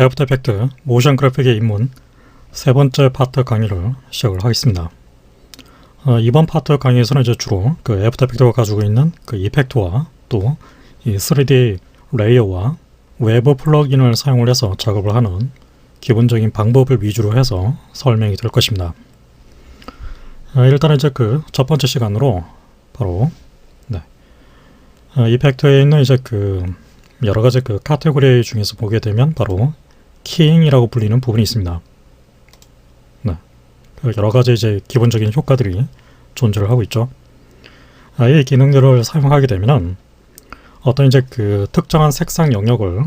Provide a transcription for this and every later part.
애프터 이펙트 모션 그래픽의 입문 세 번째 파트 강의를 시작을 하겠습니다. 이번 파트 강의에서는 이제 주로 그 애프터 이펙트가 가지고 있는 그 이펙트와 또 이 3D 레이어와 외부 플러그인을 사용을 해서 작업을 하는 기본적인 방법을 위주로 해서 설명이 될 것입니다. 일단 이제 그 첫 번째 시간으로 바로 이펙트에 있는 이제 그 여러 가지 그 카테고리 중에서 보게 되면 바로 키잉이라고 불리는 부분이 있습니다. 여러 가지 이제 기본적인 효과들이 존재를 하고 있죠. 이 기능들을 사용하게 되면은 어떤 이제 그 특정한 색상 영역을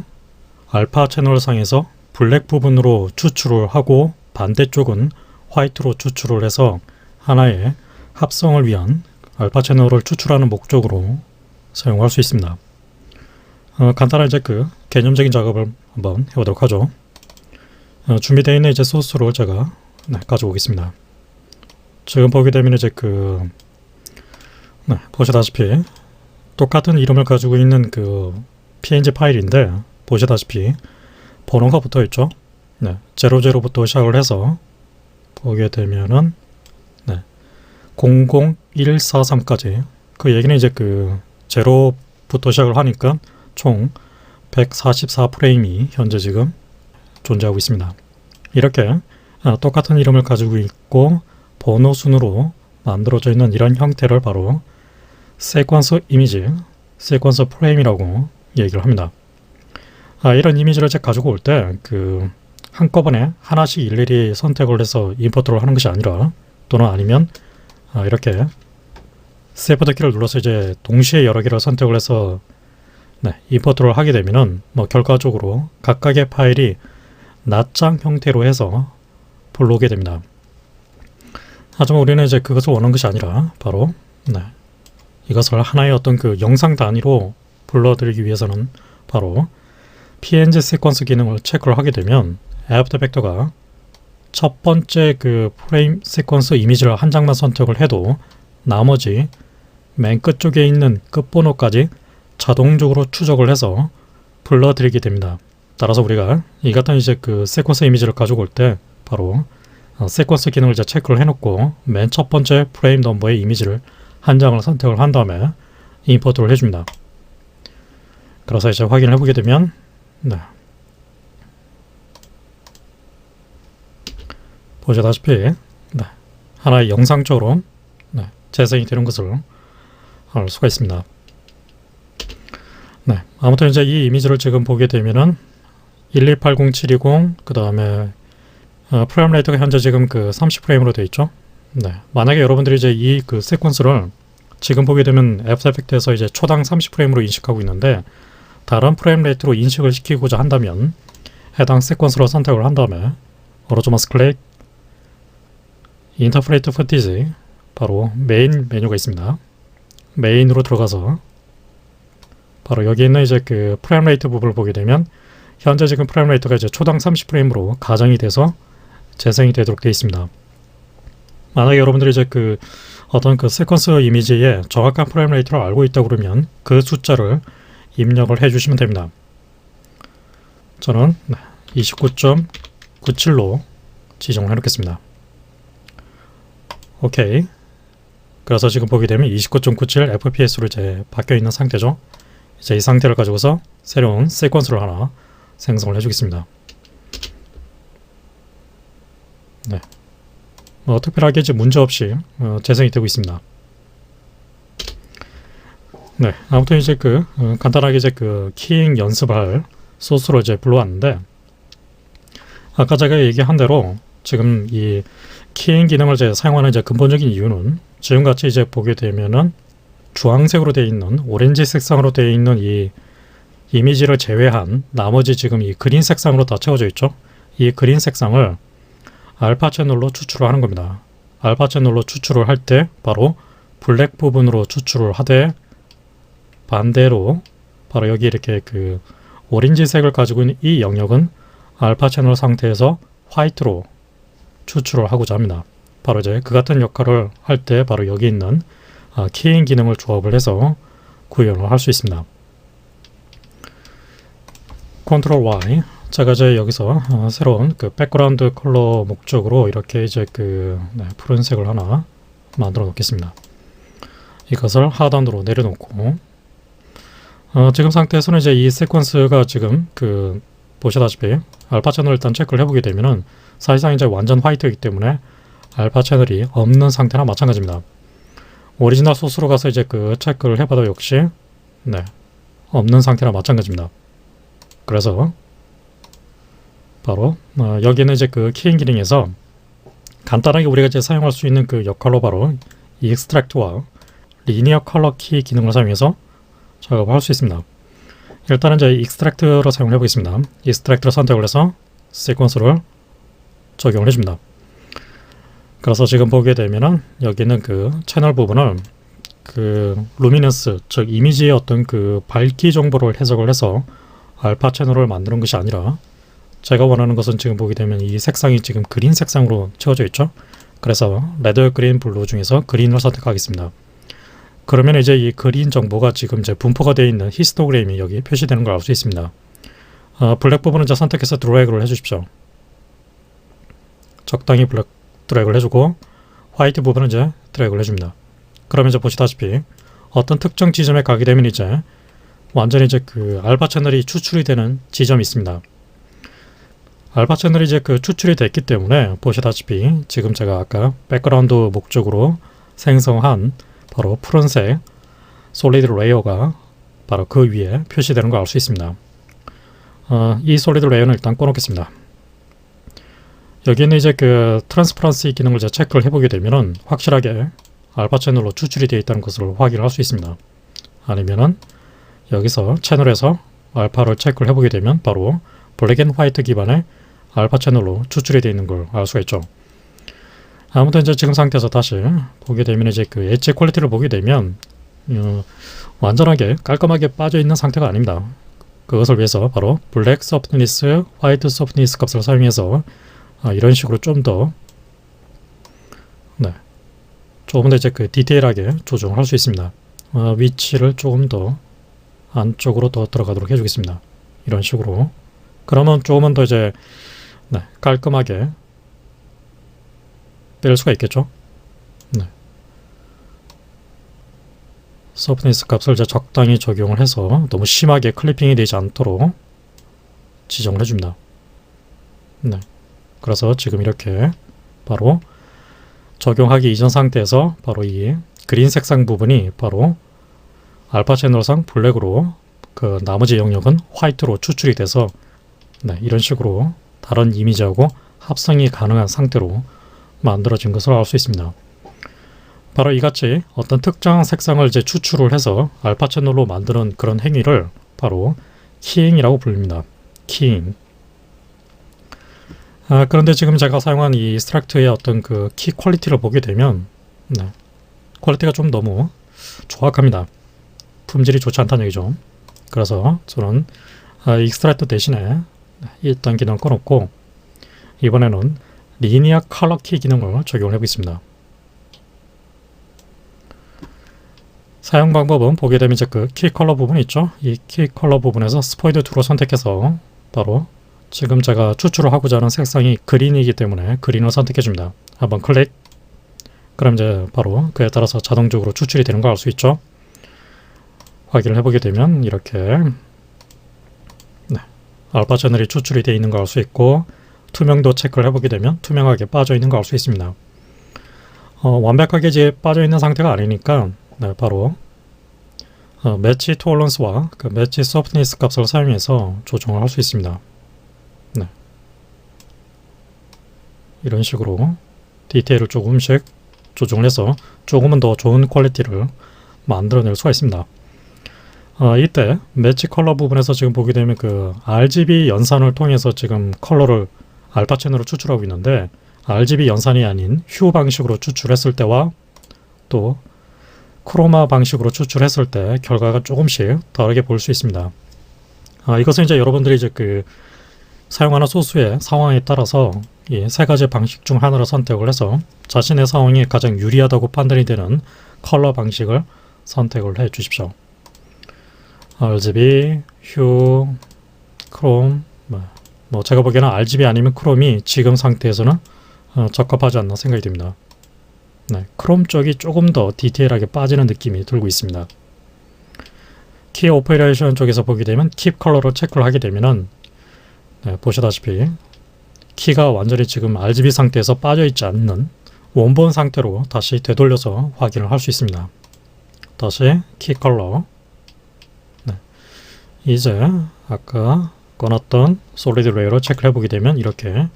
알파 채널 상에서 블랙 부분으로 추출을 하고 반대쪽은 화이트로 추출을 해서 하나의 합성을 위한 알파 채널을 추출하는 목적으로 사용할 수 있습니다. 간단한 이제 그 개념적인 작업을 한번 해보도록 하죠. 준비되어 있는 이제 소스를 제가 가지고 오겠습니다. 지금 보게 되면 이제 그 보시다시피 똑같은 이름을 가지고 있는 그 png 파일인데 보시다시피 번호가 붙어 있죠. 00부터 시작을 해서 보게 되면은 00143까지 그 얘기는 이제 그 0부터 시작을 하니까 총 144프레임이 현재 지금 존재하고 있습니다. 이렇게 똑같은 이름을 가지고 있고 번호 순으로 만들어져 있는 이런 형태를 바로 세퀀서 이미지, 세퀀서 프레임이라고 얘기를 합니다. 이런 이미지를 제가 가지고 올 때 그 한꺼번에 하나씩 일일이 선택을 해서 임포트를 하는 것이 아니라 또는 아니면 이렇게 세프트 키를 눌러서 이제 동시에 여러 개를 선택을 해서 임포트를 하게 되면은 결과적으로 각각의 파일이 낱장 형태로 해서 불러오게 됩니다. 하지만 우리는 이제 그것을 원하는 것이 아니라 바로 이것을 하나의 어떤 그 영상 단위로 불러드리기 위해서는 바로 png 시퀀스 기능을 체크를 하게 되면 애프터 이펙터가 첫 번째 그 프레임 시퀀스 이미지를 한 장만 선택을 해도 나머지 맨 끝쪽에 있는 끝번호까지 자동적으로 추적을 해서 불러드리게 됩니다. 따라서 우리가 이 같은 이제 그 시퀀스 이미지를 가지고 올 때 바로 시퀀스 기능을 이제 체크를 해놓고 맨 첫 번째 프레임 넘버의 이미지를 한 장을 선택을 한 다음에 임포트를 해줍니다. 그래서 이제 확인을 해보게 되면 보시다시피 하나의 영상적으로 재생이 되는 것을 알 수가 있습니다. 아무튼 이제 이 이미지를 지금 보게 되면은 1280720 그 다음에 프레임 레이트가 현재 지금 그 30프레임으로 되어 있죠. 만약에 여러분들이 이제 이 그 시퀀스를 지금 보게 되면 애프터 이펙트에서 이제 초당 30프레임으로 인식하고 있는데 다른 프레임 레이트로 인식을 시키고자 한다면 해당 시퀀스로 선택을 한 다음에 오른쪽 클릭 인터프레이트 푸티지 바로 메인 메뉴가 있습니다. 메인으로 들어가서 바로 여기 있는 이제 그 프레임 레이트 부분을 보게 되면 현재 지금 프레임 레이트가 이제 초당 30프레임으로 가정이 돼서 재생이 되도록 되어 있습니다. 만약에 여러분들이 이제 그 어떤 그 시퀀스 이미지의 정확한 프레임 레이트를 알고 있다 그러면 그 숫자를 입력을 해주시면 됩니다. 저는 29.97로 지정을 해놓겠습니다. 오케이. 그래서 지금 보게 되면 29.97 FPS로 이제 바뀌어 있는 상태죠. 이제 이 상태를 가지고서 새로운 시퀀스를 하나 생성을 해주겠습니다. 특별하게 이제 문제없이 재생이 되고 있습니다. 아무튼 이제 그 간단하게 이제 그 키잉 연습할 소스로 이제 불러왔는데 아까 제가 얘기한 대로 지금 이 키잉 기능을 이제 사용하는 이제 근본적인 이유는 지금같이 이제 보게 되면은 주황색으로 되어 있는 오렌지 색상으로 되어 있는 이 이미지를 제외한 나머지 지금 이 그린 색상으로 다 채워져 있죠. 이 그린 색상을 알파 채널로 추출을 하는 겁니다. 알파 채널로 추출을 할 때 바로 블랙 부분으로 추출을 하되 반대로 바로 여기 이렇게 그 오렌지색을 가지고 있는 이 영역은 알파 채널 상태에서 화이트로 추출을 하고자 합니다. 바로 이제 그 같은 역할을 할 때 바로 여기 있는 키잉 기능을 조합을 해서 구현을 할 수 있습니다. Ctrl Y 제가 이제 여기서 새로운 그 백그라운드 컬러 목적으로 이렇게 이제 그 푸른색을 하나 만들어 놓겠습니다. 이것을 하단으로 내려놓고 지금 상태에서는 이제 이 세퀀스가 지금 그 보시다시피 알파 채널을 일단 체크를 해보게 되면은 사실상 이제 완전 화이트이기 때문에 알파 채널이 없는 상태나 마찬가지입니다. 오리지널 소스로 가서 이제 그 체크를 해봐도 역시 없는 상태나 마찬가지입니다. 그래서 바로 여기는 이제 그 키잉 기능에서 간단하게 우리가 이제 사용할 수 있는 그 역할로 바로 이 익스트랙트와 리니어 컬러 키 기능을 사용해서 작업을 할 수 있습니다. 일단은 이제 익스트랙트로 사용을 해보겠습니다. 익스트랙트를 선택을 해서 시퀀스를 적용을 해줍니다. 그래서 지금 보게 되면은 여기는 그 채널 부분을 그 루미넌스, 즉 이미지의 어떤 그 밝기 정보를 해석을 해서 알파 채널을 만드는 것이 아니라 제가 원하는 것은 지금 보게 되면 이 색상이 지금 그린 색상으로 채워져 있죠. 그래서 레드, 그린, 블루 중에서 그린을 선택하겠습니다. 그러면 이제 이 그린 정보가 지금 이제 분포가 되어 있는 히스토그램이 여기 표시되는 걸 알 수 있습니다. 블랙 부분은 이제 선택해서 드래그를 해주십시오. 적당히 블랙 드래그를 해주고 화이트 부분은 이제 드래그를 해줍니다. 그러면 이제 보시다시피 어떤 특정 지점에 가게 되면 이제 완전히 이제 그 알파 채널이 추출이 되는 지점이 있습니다. 알파 채널이 이제 그 추출이 됐기 때문에 보시다시피 지금 제가 아까 백그라운드 목적으로 생성한 바로 푸른색 솔리드 레이어가 바로 그 위에 표시되는 걸 알 수 있습니다. 이 솔리드 레이어는 일단 꺼놓겠습니다. 여기는 이제 그 트랜스퍼런시 기능을 이제 체크를 해보게 되면은 확실하게 알파 채널로 추출이 되어 있다는 것을 확인할 수 있습니다. 아니면은 여기서 채널에서 알파를 체크를 해보게 되면 바로 블랙 앤 화이트 기반의 알파 채널로 추출이 되어 있는 걸 알 수가 있죠. 아무튼 이제 지금 상태에서 다시 보게 되면 이제 그 엣지 퀄리티를 보게 되면 완전하게 깔끔하게 빠져 있는 상태가 아닙니다. 그것을 위해서 바로 블랙 소프트니스, 화이트 소프트니스 값을 사용해서 이런 식으로 좀 더 조금 더 이제 그 디테일하게 조정을 할 수 있습니다. 위치를 조금 더 안쪽으로 더 들어가도록 해주겠습니다. 이런 식으로. 그러면 조금은 더 이제 깔끔하게 뺄 수가 있겠죠. 소프트니스 값을 이제 적당히 적용을 해서 너무 심하게 클리핑이 되지 않도록 지정을 해줍니다. 그래서 지금 이렇게 바로 적용하기 이전 상태에서 바로 이 그린 색상 부분이 바로 알파 채널상 블랙으로 그 나머지 영역은 화이트로 추출이 돼서 이런 식으로 다른 이미지하고 합성이 가능한 상태로 만들어진 것을 알 수 있습니다. 바로 이같이 어떤 특정 색상을 이제 추출을 해서 알파 채널로 만드는 그런 행위를 바로 키잉이라고 부릅니다. 키잉. 그런데 지금 제가 사용한 이 스트럭트의 어떤 그 키 퀄리티를 보게 되면 퀄리티가 좀 너무 조악합니다. 품질이 좋지 않다는 얘기죠. 그래서 저는 익스트랙트 대신에 일단 기능을 꺼놓고 이번에는 리니어 컬러 키 기능을 적용을 해보겠습니다. 사용 방법은 보게 되면 이제 그 키 컬러 부분이 있죠. 이 키 컬러 부분에서 스포이드 2로 선택해서 바로 지금 제가 추출을 하고자 하는 색상이 그린이기 때문에 그린을 선택해 줍니다. 한번 클릭. 그럼 이제 바로 그에 따라서 자동적으로 추출이 되는 걸 알 수 있죠. 확인을 해보게 되면 이렇게 알파 채널이 추출이 되어 있는 걸 알 수 있고 투명도 체크를 해보게 되면 투명하게 빠져 있는 걸 알 수 있습니다. 완벽하게 이제 빠져 있는 상태가 아니니까 바로 매치 톨런스와 그 매치 소프트니스 값을 사용해서 조정을 할 수 있습니다. 이런 식으로 디테일을 조금씩 조정을 해서 조금은 더 좋은 퀄리티를 만들어낼 수가 있습니다. 이때 매치 컬러 부분에서 지금 보게 되면 그 RGB 연산을 통해서 지금 컬러를 알파 채널로 추출하고 있는데 RGB 연산이 아닌 휴 방식으로 추출했을 때와 또 크로마 방식으로 추출했을 때 결과가 조금씩 다르게 볼 수 있습니다. 이것은 이제 여러분들이 이제 그 사용하는 소스의 상황에 따라서 이 세 가지 방식 중 하나를 선택을 해서 자신의 상황이 가장 유리하다고 판단이 되는 컬러 방식을 선택을 해 주십시오. RGB, 휴, 크롬, 뭐 제가 보기에는 RGB 아니면 크롬이 지금 상태에서는 적합하지 않나 생각이 듭니다. 네, 크롬 쪽이 조금 더 디테일하게 빠지는 느낌이 들고 있습니다. 키 오퍼레이션 쪽에서 보게 되면 킵 컬러로 체크를 하게 되면은 네, 보시다시피 키가 완전히 지금 RGB 상태에서 빠져 있지 않는 원본 상태로 다시 되돌려서 확인을 할 수 있습니다. 다시 키 컬러. 네, 이제 아까 꺼놨던 솔리드 레이로 체크를 해보게 되면 이렇게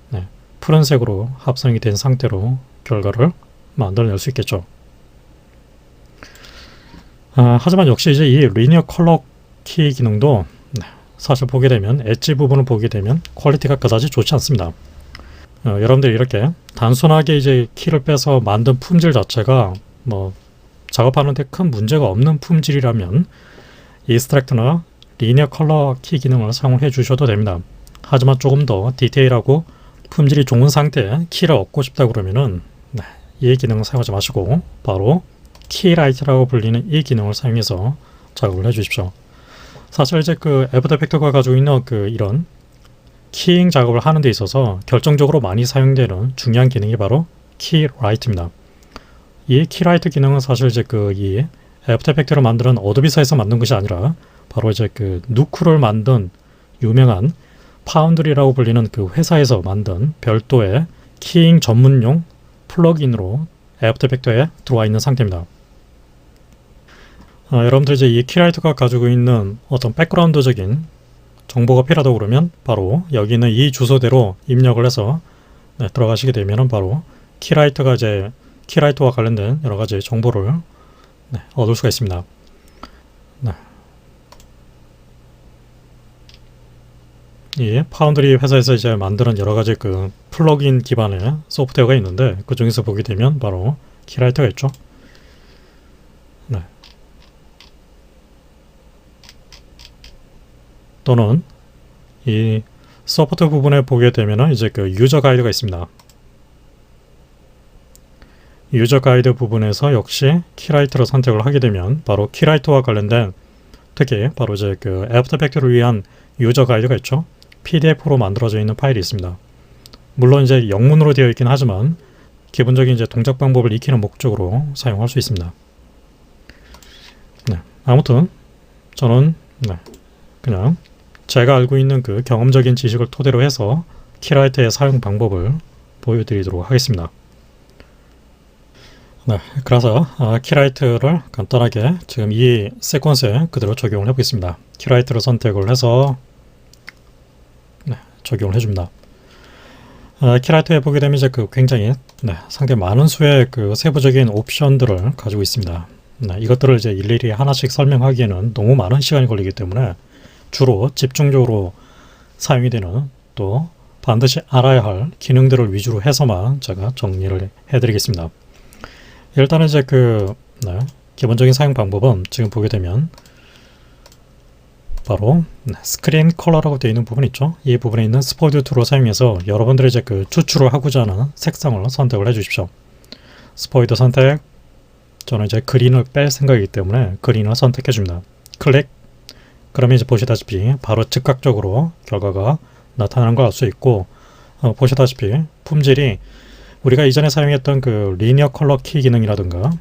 네, 푸른색으로 합성이 된 상태로 결과를 만들어낼 수 있겠죠. 하지만 역시 이제 이 리니어 컬러 키 기능도 사실 보게 되면 엣지 부분을 보게 되면 퀄리티가 그다지 좋지 않습니다. 여러분들이 이렇게 단순하게 이제 키를 빼서 만든 품질 자체가 뭐 작업하는데 큰 문제가 없는 품질이라면 이스트랙트나 리니어 컬러 키 기능을 사용해 주셔도 됩니다. 하지만 조금 더 디테일하고 품질이 좋은 상태의 키를 얻고 싶다 그러면은 이 기능을 사용하지 마시고 바로 키라이트라고 불리는 이 기능을 사용해서 작업을 해 주십시오. 사실 이제 그 애프터 이펙트가 가지고 있는 이런 키잉 작업을 하는 데 있어서 결정적으로 많이 사용되는 중요한 기능이 바로 키라이트입니다. 이 키라이트 기능은 사실 이제 이 애프터 이펙트를 만드는 어도비사에서 만든 것이 아니라 바로 이제 누크를 만든 유명한 파운드리라고 불리는 그 회사에서 만든 별도의 키잉 전문용 플러그인으로 애프터 이펙터에 들어와 있는 상태입니다. 여러분들 이제 이 키라이트가 가지고 있는 어떤 백그라운드적인 정보가 필요하다고 그러면 바로 여기 있는 이 주소대로 입력을 해서 들어가시게 되면은 바로 키라이트가 이제 키라이트와 관련된 여러 가지 정보를 얻을 수가 있습니다. 이 파운드리 회사에서 이제 만드는 여러 가지 플러그인 기반의 소프트웨어가 있는데 그 중에서 보게 되면 바로 키라이트가 있죠. 또는 이 서포트 부분에 보게 되면 이제 유저 가이드가 있습니다. 유저 가이드 부분에서 역시 키라이트를 선택을 하게 되면 바로 키라이트와 관련된 특히 바로 이제 애프터 이펙트를 위한 유저 가이드가 있죠. PDF로 만들어져 있는 파일이 있습니다. 물론 이제 영문으로 되어 있긴 하지만 기본적인 이제 동작 방법을 익히는 목적으로 사용할 수 있습니다. 아무튼 저는 그냥 제가 알고 있는 경험적인 지식을 토대로 해서 키라이트의 사용 방법을 보여드리도록 하겠습니다. 그래서 키라이트를 간단하게 지금 이 세퀀스에 그대로 적용을 해보겠습니다. 키라이트를 선택을 해서 적용을 해줍니다. 키라이트에 보게 되면 이제 굉장히 상당히 많은 수의 세부적인 옵션들을 가지고 있습니다. 이것들을 이제 일일이 하나씩 설명하기에는 너무 많은 시간이 걸리기 때문에 주로 집중적으로 사용이 되는 또 반드시 알아야 할 기능들을 위주로 해서만 제가 정리를 해드리겠습니다. 일단은 이제 기본적인 사용 방법은 지금 보게 되면 바로 스크린 컬러라고 되어 있는 부분 있죠. 이 부분에 있는 스포이드 툴을 사용해서 여러분들이 이제 추출을 하고자 하는 색상을 선택을 해 주십시오. 스포이드 선택. 저는 이제 그린을 뺄 생각이기 때문에 그린을 선택해 줍니다. 클릭. 그러면 이제 보시다시피 바로 즉각적으로 결과가 나타나는 걸 알 수 있고 보시다시피 품질이 우리가 이전에 사용했던 리니어 컬러 키 기능이라든가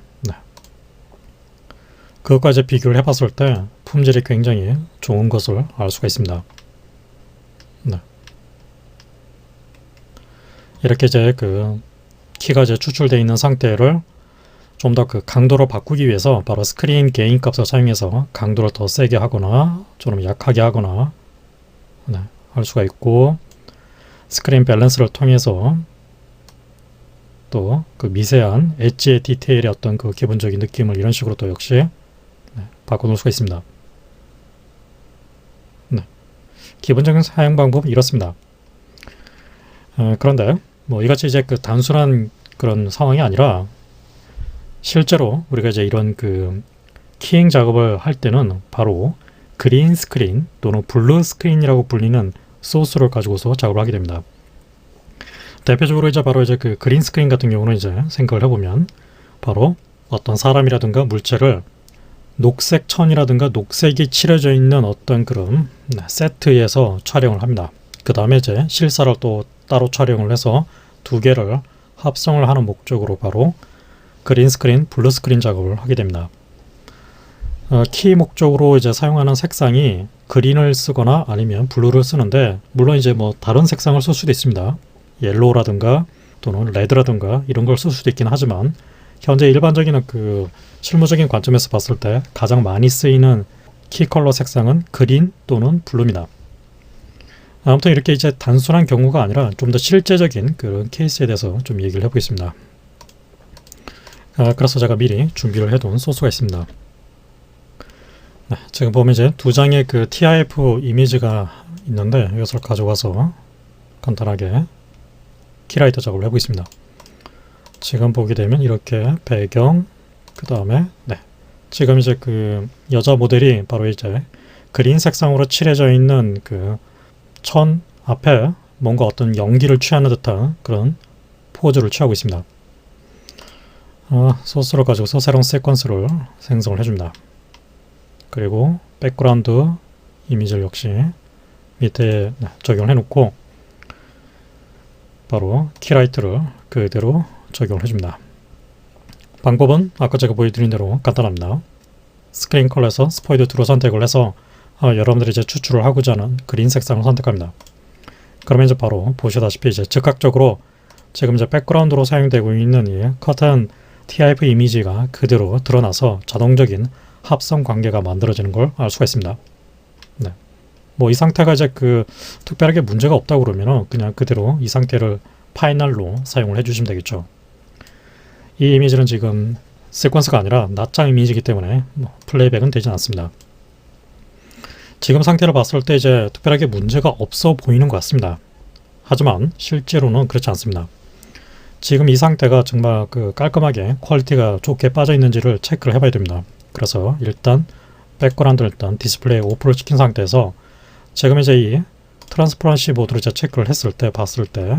그것과 이제 비교를 해봤을 때 품질이 굉장히 좋은 것을 알 수가 있습니다. 이렇게 이제 키가 이제 추출되어 있는 상태를 좀 더 강도로 바꾸기 위해서 바로 스크린 게인 값을 사용해서 강도를 더 세게 하거나 좀 약하게 하거나 할 수가 있고 스크린 밸런스를 통해서 또 미세한 엣지의 디테일의 어떤 기본적인 느낌을 이런 식으로 또 역시 바꿔놓을 수가 있습니다. 기본적인 사용 방법은 이렇습니다. 그런데 뭐 이같이 이제 단순한 그런 상황이 아니라 실제로 우리가 이제 이런 키잉 작업을 할 때는 바로 그린 스크린 또는 블루 스크린이라고 불리는 소스를 가지고서 작업을 하게 됩니다. 대표적으로 이제 바로 이제 그린 스크린 같은 경우는 이제 생각을 해보면 바로 어떤 사람이라든가 물체를 녹색 천이라든가 녹색이 칠해져 있는 어떤 그런 세트에서 촬영을 합니다. 그 다음에 이제 실사를 또 따로 촬영을 해서 두 개를 합성을 하는 목적으로 바로 그린 스크린, 블루 스크린 작업을 하게 됩니다. 키 목적으로 이제 사용하는 색상이 그린을 쓰거나 아니면 블루를 쓰는데, 물론 이제 뭐 다른 색상을 쓸 수도 있습니다. 옐로우라든가 또는 레드라든가 이런 걸 쓸 수도 있긴 하지만, 현재 일반적인 그 실무적인 관점에서 봤을 때 가장 많이 쓰이는 키 컬러 색상은 그린 또는 블루입니다. 아무튼 이렇게 이제 단순한 경우가 아니라 좀 더 실제적인 그런 케이스에 대해서 좀 얘기를 해보겠습니다. 그래서 제가 미리 준비를 해둔 소스가 있습니다. 네, 지금 보면 이제 두 장의 그 TIF 이미지가 있는데, 이것을 가져가서 간단하게 키라이터 작업을 해보겠습니다. 지금 보게 되면 이렇게 배경, 그 다음에 지금 이제 그 여자 모델이 바로 이제 그린 색상으로 칠해져 있는 그 천 앞에 뭔가 어떤 연기를 취하는 듯한 그런 포즈를 취하고 있습니다. 소스를 가지고서 새로운 세퀀스를 생성을 해줍니다. 그리고 백그라운드 이미지를 역시 밑에 적용을 해놓고 바로 키라이트를 그대로 적용을 해줍니다. 방법은 아까 제가 보여드린 대로 간단합니다. 스크린 컬러에서 스포이드 2로 선택을 해서 여러분들이 이제 추출을 하고자 하는 그린 색상을 선택합니다. 그러면 이제 바로 보시다시피 이제 즉각적으로 지금 이제 백그라운드로 사용되고 있는 이 커튼 TIF 이미지가 그대로 드러나서 자동적인 합성 관계가 만들어지는 걸 알 수가 있습니다. 네. 뭐 이 상태가 이제 그 특별하게 문제가 없다고 그러면 그냥 그대로 이 상태를 파이널로 사용을 해주시면 되겠죠. 이 이미지는 지금 세퀀스가 아니라 낱장 이미지이기 때문에 플레이백은 되지 않습니다. 지금 상태를 봤을 때 이제 특별하게 문제가 없어 보이는 것 같습니다. 하지만 실제로는 그렇지 않습니다. 지금 이 상태가 정말 그 깔끔하게 퀄리티가 좋게 빠져 있는지를 체크를 해봐야 됩니다. 그래서 일단 백그라운드를 일단 디스플레이 오프를 시킨 상태에서 지금 이제 이 트랜스퍼런시 모드를 이제 체크를 했을 때 봤을 때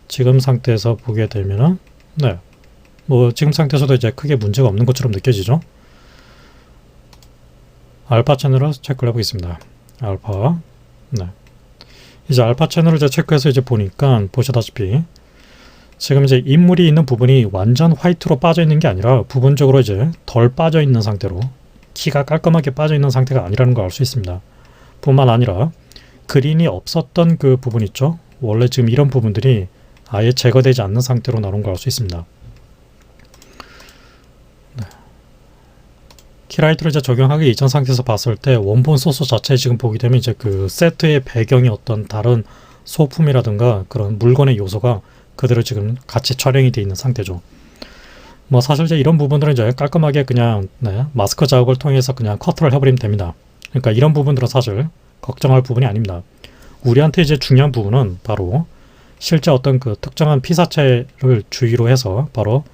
지금 상태에서 보게 되면은 뭐 지금 상태에서도 이제 크게 문제가 없는 것처럼 느껴지죠. 알파 채널을 체크를 해보겠습니다. 알파. 이제 알파 채널을 이제 체크해서 이제 보니까 보시다시피 지금 이제 인물이 있는 부분이 완전 화이트로 빠져 있는 게 아니라 부분적으로 이제 덜 빠져 있는 상태로, 키가 깔끔하게 빠져 있는 상태가 아니라는 걸 알 수 있습니다. 뿐만 아니라 그린이 없었던 그 부분 있죠. 원래 지금 이런 부분들이 아예 제거되지 않는 상태로 나온 걸 알 수 있습니다. 키라이트를 이제 적용하기 이전 상태에서 봤을 때 원본 소스 자체에 지금 보게 되면 이제 그 세트의 배경이 어떤 다른 소품이라든가 그런 물건의 요소가 그대로 지금 같이 촬영이 되어 있는 상태죠. 뭐 사실 이제 이런 부분들은 이제 깔끔하게 그냥 마스크 작업을 통해서 그냥 커트를 해버리면 됩니다. 그러니까 이런 부분들은 사실 걱정할 부분이 아닙니다. 우리한테 이제 중요한 부분은 바로 실제 어떤 그 특정한 피사체를 주의로 해서 바로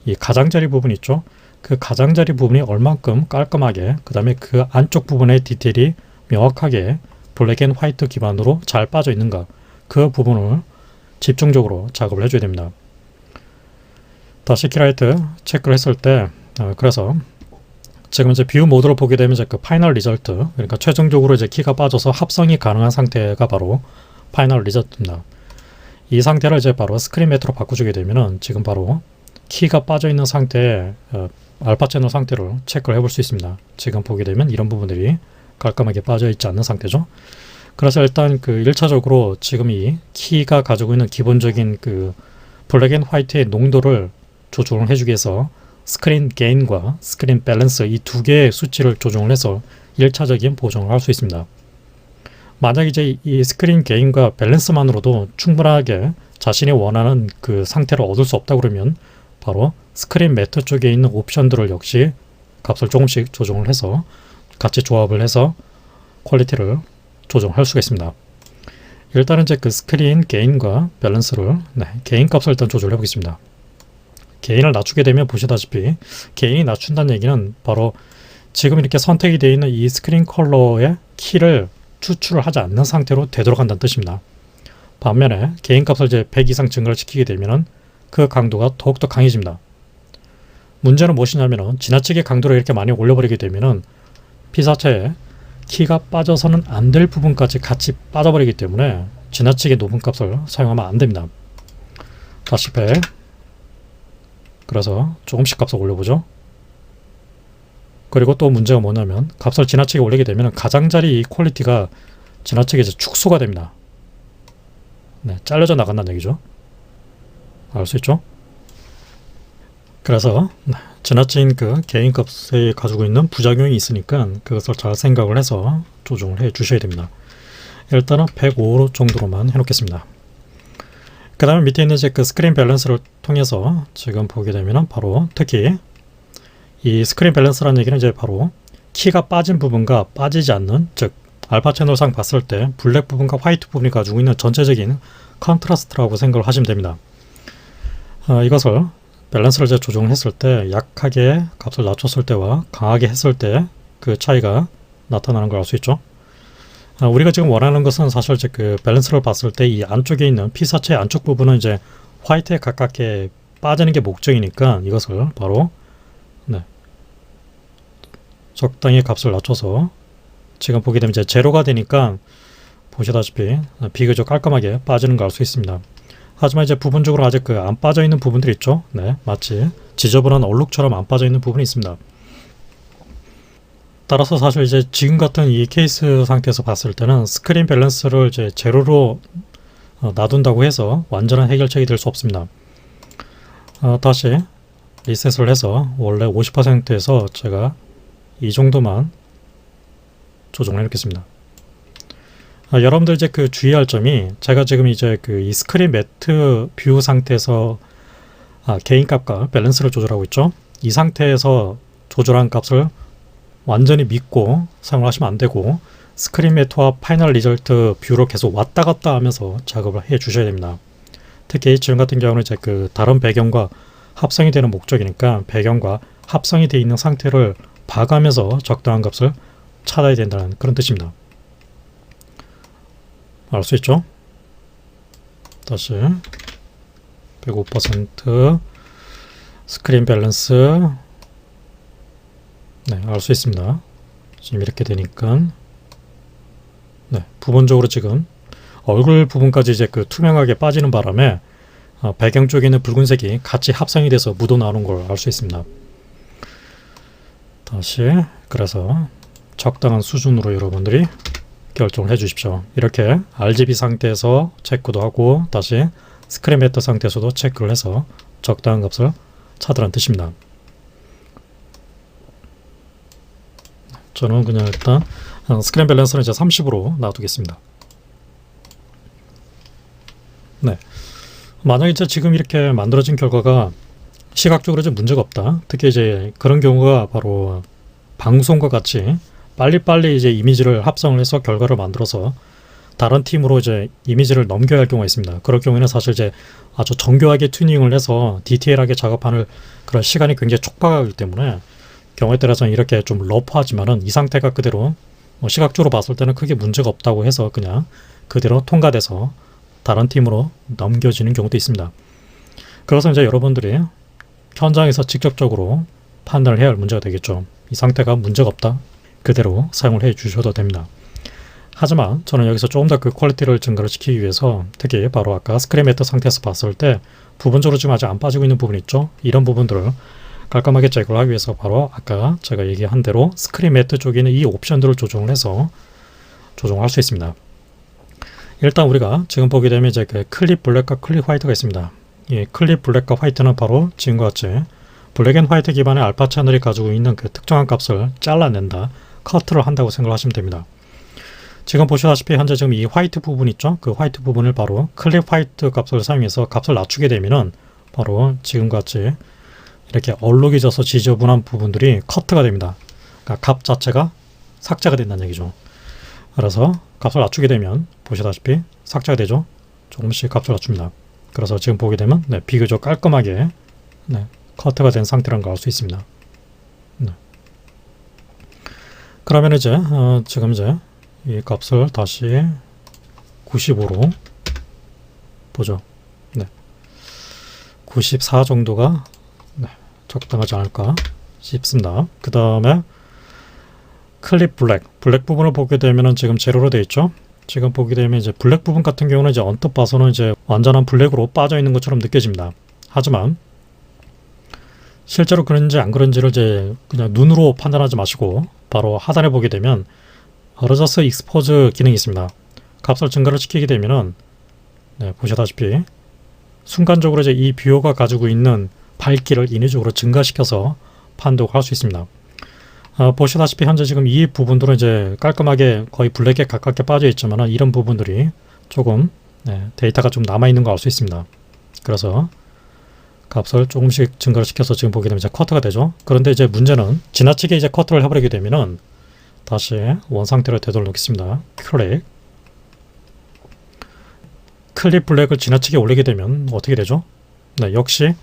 이 가장자리 부분 있죠. 그 가장자리 부분이 얼만큼 깔끔하게, 그 다음에 그 안쪽 부분의 디테일이 명확하게 블랙 앤 화이트 기반으로 잘 빠져 있는가, 그 부분을 집중적으로 작업을 해줘야 됩니다. 다시 키라이트 체크를 했을 때 그래서 지금 이제 뷰 모드로 보게 되면 이제 그 파이널 리절트, 그러니까 최종적으로 이제 키가 빠져서 합성이 가능한 상태가 바로 파이널 리절트입니다. 이 상태를 이제 바로 스크린 매트로 바꿔주게 되면은 지금 바로 키가 빠져 있는 상태에 알파 채널 상태를 체크를 해볼 수 있습니다. 지금 보게 되면 이런 부분들이 깔끔하게 빠져 있지 않는 상태죠. 그래서 일단 그 1차적으로 지금 이 키가 가지고 있는 기본적인 그 블랙 앤 화이트의 농도를 조정을 해주기 위해서 스크린 게인과 스크린 밸런스 이 두 개의 수치를 조정을 해서 1차적인 보정을 할 수 있습니다. 만약 이제 이 스크린 게인과 밸런스만으로도 충분하게 자신이 원하는 그 상태를 얻을 수 없다 그러면 바로 스크린 매트 쪽에 있는 옵션들을 역시 값을 조금씩 조정을 해서 같이 조합을 해서 퀄리티를 조정할 수가 있습니다. 일단은 이제 그 스크린 게인과 밸런스를 게인 값을 일단 조절해 보겠습니다. 게인을 낮추게 되면 보시다시피 게인이 낮춘다는 얘기는 바로 지금 이렇게 선택이 되어 있는 이 스크린 컬러의 키를 추출을 하지 않는 상태로 되돌아간다는 뜻입니다. 반면에 게인 값을 이제 100 이상 증가를 시키게 되면 그 강도가 더욱더 강해집니다. 문제는 무엇이냐면 지나치게 강도를 이렇게 많이 올려버리게 되면 피사체에 키가 빠져서는 안 될 부분까지 같이 빠져버리기 때문에 지나치게 높은 값을 사용하면 안 됩니다. 다시 100. 그래서 조금씩 값을 올려보죠. 그리고 또 문제가 뭐냐면 값을 지나치게 올리게 되면 가장자리 이 퀄리티가 지나치게 이제 축소가 됩니다. 네, 잘려져 나간다는 얘기죠. 알 수 있죠? 그래서 지나친 그 개인 값에 가지고 있는 부작용이 있으니까 그것을 잘 생각을 해서 조정을 해 주셔야 됩니다. 일단은 105 정도로만 해놓겠습니다. 그 다음에 밑에 있는 이제 그 스크린 밸런스를 통해서 지금 보게 되면은 바로 특히 이 스크린 밸런스라는 얘기는 이제 바로 키가 빠진 부분과 빠지지 않는, 즉 알파 채널상 봤을 때 블랙 부분과 화이트 부분이 가지고 있는 전체적인 컨트라스트라고 생각을 하시면 됩니다. 이것을 밸런스를 이제 조정했을 때 약하게 값을 낮췄을 때와 강하게 했을 때 그 차이가 나타나는 걸 알 수 있죠. 우리가 지금 원하는 것은 사실 이제 그 밸런스를 봤을 때 이 안쪽에 있는 피사체 안쪽 부분은 이제 화이트에 가깝게 빠지는 게 목적이니까 이것을 바로 적당히 값을 낮춰서 지금 보게 되면 이제 제로가 되니까 보시다시피 비교적 깔끔하게 빠지는 걸 알 수 있습니다. 하지만 이제 부분적으로 아직 그 안 빠져 있는 부분들이 있죠. 네, 마치 지저분한 얼룩처럼 안 빠져 있는 부분이 있습니다. 따라서 사실 이제 지금 같은 이 케이스 상태에서 봤을 때는 스크린 밸런스를 이제 제로로 놔둔다고 해서 완전한 해결책이 될 수 없습니다. 다시 리셋을 해서 원래 50%에서 제가 이 정도만 조정을 해놓겠습니다. 여러분들 이제 그 주의할 점이, 제가 지금 이제 그 이 스크린 매트 뷰 상태에서 개인 값과 밸런스를 조절하고 있죠. 이 상태에서 조절한 값을 완전히 믿고 사용을 하시면 안 되고 스크린 매트와 파이널 리절트 뷰로 계속 왔다 갔다 하면서 작업을 해 주셔야 됩니다. 특히 지금 같은 경우는 이제 그 다른 배경과 합성이 되는 목적이니까 배경과 합성이 되어 있는 상태를 봐가면서 적당한 값을 찾아야 된다는 그런 뜻입니다. 알 수 있죠? 다시 105% 스크린 밸런스. 네, 알 수 있습니다. 지금 이렇게 되니까 네, 부분적으로 지금 얼굴 부분까지 이제 그 투명하게 빠지는 바람에 배경 쪽에 있는 붉은색이 같이 합성이 돼서 묻어 나오는 걸 알 수 있습니다. 다시 그래서 적당한 수준으로 여러분들이 결정을 해 주십시오. 이렇게 RGB 상태에서 체크도 하고 다시 스크린 매트 상태에서도 체크를 해서 적당한 값을 찾으라는 뜻입니다. 저는 그냥 일단 스크린 밸런스는 이제 30으로 놔두겠습니다. 네, 만약에 이제 지금 이렇게 만들어진 결과가 시각적으로 이제 문제가 없다. 특히 이제 그런 경우가 바로 방송과 같이 빨리빨리 이제 이미지를 합성을 해서 결과를 만들어서 다른 팀으로 이제 이미지를 넘겨야 할 경우가 있습니다. 그럴 경우에는 사실 이제 아주 정교하게 튜닝을 해서 디테일하게 작업하는 그런 시간이 굉장히 촉박하기 때문에 경우에 따라서는 이렇게 좀 러프하지만은 이 상태가 그대로 시각적으로 봤을 때는 크게 문제가 없다고 해서 그냥 그대로 통과돼서 다른 팀으로 넘겨지는 경우도 있습니다. 그래서 이제 여러분들이 현장에서 직접적으로 판단을 해야 할 문제가 되겠죠. 이 상태가 문제가 없다, 그대로 사용을 해 주셔도 됩니다. 하지만 저는 여기서 조금 더 그 퀄리티를 증가를 시키기 위해서 특히 바로 아까 스크린 매트 상태에서 봤을 때 부분적으로 지금 아직 안 빠지고 있는 부분 있죠. 이런 부분들을 깔끔하게 제거를 하기 위해서 바로 아까 제가 얘기한 대로 스크린 매트 쪽에 있는 이 옵션들을 조정을 해서 조정할 수 있습니다. 일단 우리가 지금 보게 되면 이제 그 클립 블랙과 클립 화이트가 있습니다. 이 클립 블랙과 화이트는 바로 지금과 같이 블랙 앤 화이트 기반의 알파 채널이 가지고 있는 그 특정한 값을 잘라낸다, 커트를 한다고 생각하시면 됩니다. 지금 보시다시피 현재 지금 이 화이트 부분 있죠? 그 화이트 부분을 바로 클립 화이트 값을 사용해서 값을 낮추게 되면은 바로 지금과 같이 이렇게 얼룩이 져서 지저분한 부분들이 커트가 됩니다. 그러니까 값 자체가 삭제가 된다는 얘기죠. 그래서 값을 낮추게 되면 보시다시피 삭제가 되죠. 조금씩 값을 낮춥니다. 그래서 지금 보게 되면 비교적 깔끔하게 커트가 된 상태라는 걸 알 수 있습니다. 그러면 이제 지금 이제 이 값을 다시 95로 보죠. 94 정도가 적당하지 않을까 싶습니다. 그 다음에 클립 블랙 부분을 보게 되면 지금 제로로 되어 있죠. 지금 보게 되면 이제 블랙 부분 같은 경우는 이제 언뜻 봐서는 이제 완전한 블랙으로 빠져 있는 것처럼 느껴집니다. 하지만 실제로 그런지 안 그런지를 이제 그냥 눈으로 판단하지 마시고 바로 하단에 보게 되면 어저스 익스포즈 기능이 있습니다. 값을 증가를 시키게 되면은 보시다시피 순간적으로 이제 이 뷰어가 가지고 있는 밝기를 인위적으로 증가시켜서 판독할 수 있습니다. 보시다시피 현재 지금 이 부분들은 이제 깔끔하게 거의 블랙에 가깝게 빠져 있지만 이런 부분들이 조금 데이터가 좀 남아있는 거 알 수 있습니다. 그래서 값을 조금씩 증가를 시켜서 지금 보게 되면 이제 커트가 되죠. 그런데 이제 문제는 지나치게 이제 커트를 해버리게 되면은 다시 원 상태로 되돌려놓겠습니다. 클립 블랙을 지나치게 올리게 되면 어떻게 되죠? 역시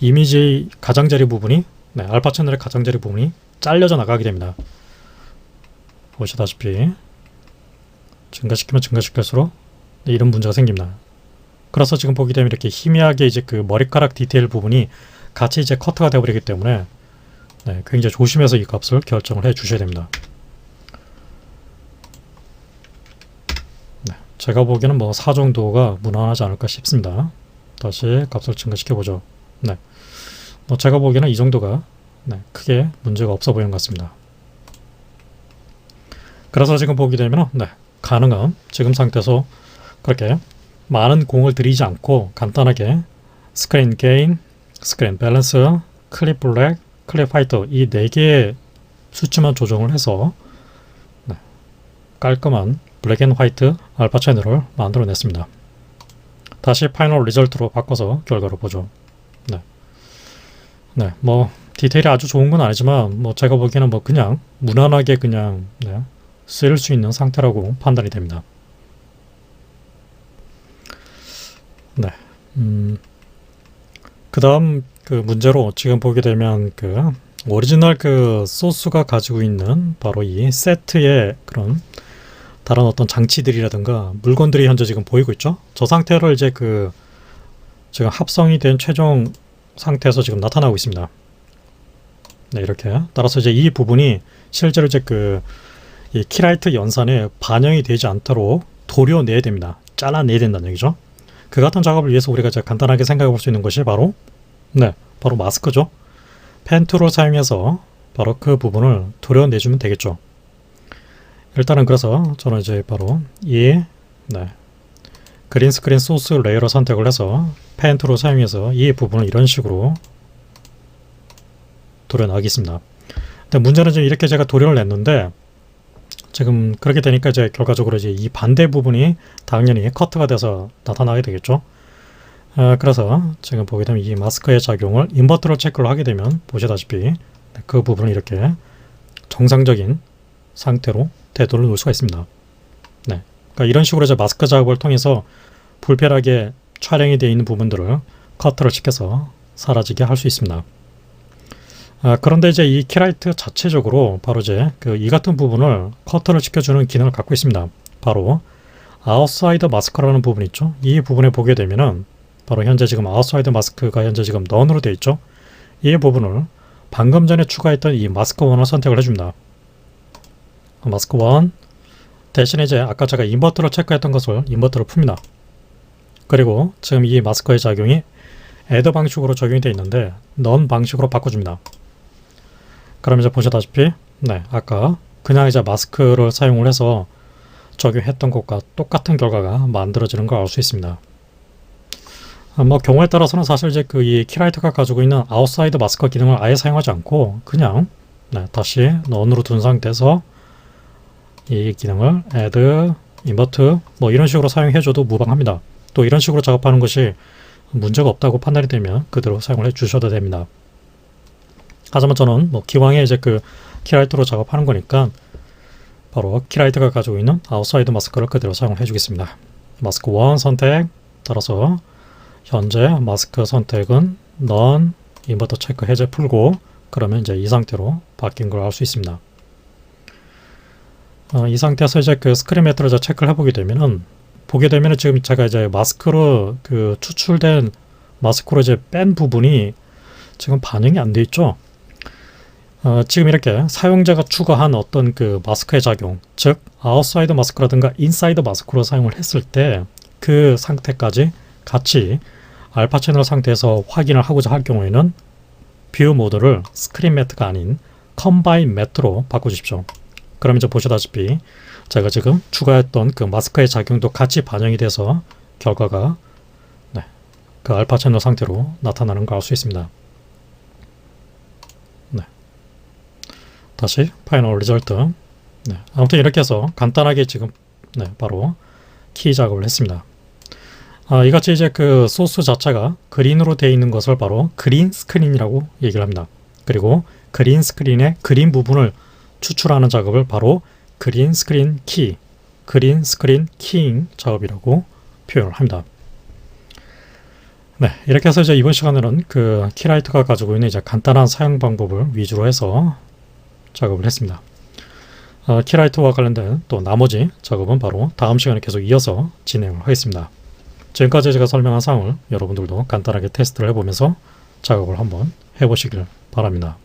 이미지 가장자리 부분이 알파 채널의 가장자리 부분이 잘려져 나가게 됩니다. 보시다시피 증가시키면 증가시킬수록 이런 문제가 생깁니다. 그래서 지금 보게 되면 이렇게 희미하게 이제 그 머리카락 디테일 부분이 같이 이제 커트가 되어버리기 때문에 굉장히 조심해서 이 값을 결정을 해 주셔야 됩니다. 제가 보기에는 뭐 4 정도가 무난하지 않을까 싶습니다. 다시 값을 증가시켜 보죠. 뭐 제가 보기에는 이 정도가 크게 문제가 없어 보이는 것 같습니다. 그래서 지금 보게 되면 가능한 지금 상태에서 그렇게 많은 공을 들이지 않고 간단하게 스크린 게인, 스크린 밸런스, 클립 블랙, 클립 화이트 이 4개의 수치만 조정을 해서 깔끔한 블랙 앤 화이트 알파 채널을 만들어냈습니다. 다시 파이널 리절트로 바꿔서 결과를 보죠. 뭐 디테일이 아주 좋은 건 아니지만 뭐 제가 보기에는 뭐 그냥 무난하게 그냥 쓸 수 있는 상태라고 판단이 됩니다. 그 다음 그 문제로 지금 보게 되면 그 오리지널 그 소스가 가지고 있는 바로 이 세트의 그런 다른 어떤 장치들이라든가 물건들이 현재 지금 보이고 있죠. 저 상태를 이제 그 지금 합성이 된 최종 상태에서 지금 나타나고 있습니다. 이렇게 따라서 이제 이 부분이 실제로 이제 그 이 키라이트 연산에 반영이 되지 않도록 도려내야 됩니다. 잘라내야 된다는 얘기죠. 그 같은 작업을 위해서 우리가 이제 간단하게 생각해 볼 수 있는 것이 바로 바로 마스크죠. 펜 툴을 사용해서 바로 그 부분을 도려내주면 되겠죠. 일단은 그래서 저는 이제 바로 이 그린 스크린 소스 레이어를 선택을 해서 펜 툴을 사용해서 이 부분을 이런 식으로 도려내겠습니다. 근데 문제는 지금 이렇게 제가 도려를 냈는데 지금 그렇게 되니까 이제 결과적으로 이제 이 반대 부분이 당연히 커트가 돼서 나타나게 되겠죠. 그래서 지금 보게 되면 이 마스크의 작용을 인버터를 체크를 하게 되면 보시다시피 그 부분을 이렇게 정상적인 상태로 되돌려 놓을 수가 있습니다. 그러니까 이런 식으로 이제 마스크 작업을 통해서 불편하게 촬영이 되어 있는 부분들을 커트를 시켜서 사라지게 할 수 있습니다. 그런데 이제 이 키라이트 자체적으로 바로 이제 그 이 같은 부분을 커트를 시켜주는 기능을 갖고 있습니다. 바로 아웃사이드 마스크라는 부분 있죠. 이 부분에 보게 되면은 바로 현재 지금 아웃사이드 마스크가 현재 지금 넌으로 되어 있죠. 이 부분을 방금 전에 추가했던 이 마스크 1을 선택을 해줍니다. 마스크 1 대신에 이제 아까 제가 인버터를 체크했던 것을 인버터를 풉니다. 그리고 지금 이 마스크의 작용이 애드 방식으로 적용이 되어 있는데 넌 방식으로 바꿔줍니다. 그럼 이제 보시다시피 아까 그냥 이제 마스크를 사용을 해서 적용했던 것과 똑같은 결과가 만들어지는 걸 알 수 있습니다. 뭐 경우에 따라서는 사실 이제 그 이 키라이트가 가지고 있는 아웃사이드 마스크 기능을 아예 사용하지 않고 그냥 다시 넌으로 둔 상태에서 이 기능을 add, invert 뭐 이런 식으로 사용해줘도 무방합니다. 또 이런 식으로 작업하는 것이 문제가 없다고 판단이 되면 그대로 사용을 해 주셔도 됩니다. 하지만 저는 뭐 기왕에 이제 그 키라이트로 작업하는 거니까 바로 키라이트가 가지고 있는 아웃사이드 마스크를 그대로 사용을 해주겠습니다. 마스크 1 선택 따라서 현재 마스크 선택은 None, 인버터 체크 해제 풀고 그러면 이제 이 상태로 바뀐 걸 알 수 있습니다. 이 상태에서 이제 그 스크린 매트를 체크를 해보게 되면은 보게 되면은 지금 제가 이제 마스크로 그 추출된 마스크로 이제 뺀 부분이 지금 반영이 안 돼 있죠. 지금 이렇게 사용자가 추가한 어떤 그 마스크의 작용, 즉 아웃사이드 마스크라든가 인사이드 마스크로 사용을 했을 때 그 상태까지 같이 알파 채널 상태에서 확인을 하고자 할 경우에는 뷰 모드를 스크린 매트가 아닌 컴바인 매트로 바꿔주십시오. 그럼 이제 보시다시피 제가 지금 추가했던 그 마스크의 작용도 같이 반영이 돼서 결과가 그 알파 채널 상태로 나타나는 걸 알 수 있습니다. 다시 파이널 리절트. 아무튼 이렇게 해서 간단하게 지금 바로 키 작업을 했습니다. 이같이 이제 그 소스 자체가 그린으로 되어 있는 것을 바로 그린 스크린이라고 얘기를 합니다. 그리고 그린 스크린의 그린 부분을 추출하는 작업을 바로 그린 스크린 키, 그린 스크린 키잉 작업이라고 표현을 합니다. 이렇게 해서 이제 이번 시간에는 그 키라이트가 가지고 있는 이제 간단한 사용 방법을 위주로 해서 작업을 했습니다. 키라이트와 관련된 또 나머지 작업은 바로 다음 시간에 계속 이어서 진행을 하겠습니다. 지금까지 제가 설명한 사항을 여러분들도 간단하게 테스트를 해보면서 작업을 한번 해보시길 바랍니다.